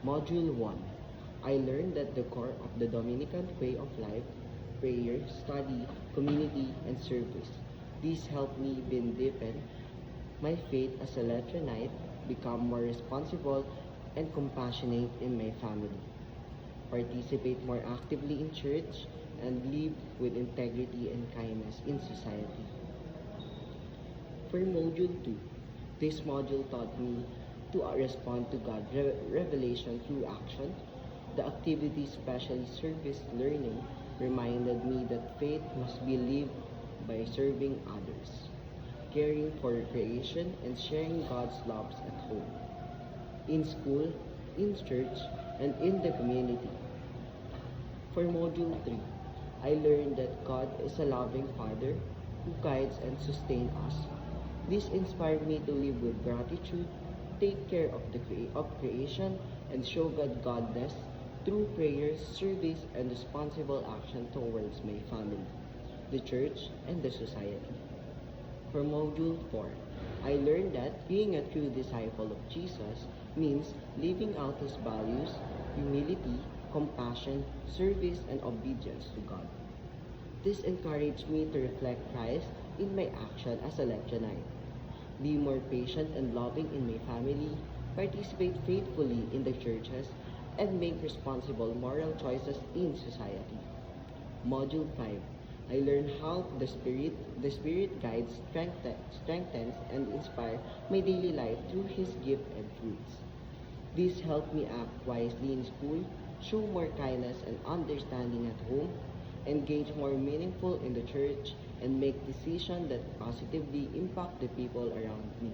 Module 1. I learned that the core of the Dominican way of life, prayer, study, community, and service. These helped me deepen my faith as a Lateranite, become more responsible and compassionate in my family, participate more actively in church, and live with integrity and kindness in society. For Module 2, this module taught me to respond to God's revelation through action. The activity, especially service learning, reminded me that faith must be lived by serving others, caring for creation, and sharing God's love at home, in school, in church, and in the community. For Module 3, I learned that God is a loving Father who guides and sustains us. This inspired me to live with gratitude, take care of creation, and show God godness through prayers, service, and responsible action towards my family, the church, and the society. For Module 4, I learned that being a true disciple of Jesus means living out his values, humility, compassion, service, and obedience to God. This encouraged me to reflect Christ in my action as a Lectionite, be more patient and loving in my family, participate faithfully in the churches, and make responsible moral choices in society. Module 5. I learned how the Spirit guides, strengthens, and inspires my daily life through His gift and fruits. This helped me act wisely in school, show more kindness and understanding at home, engage more meaningful in the church, and make decisions that positively impact the people around me.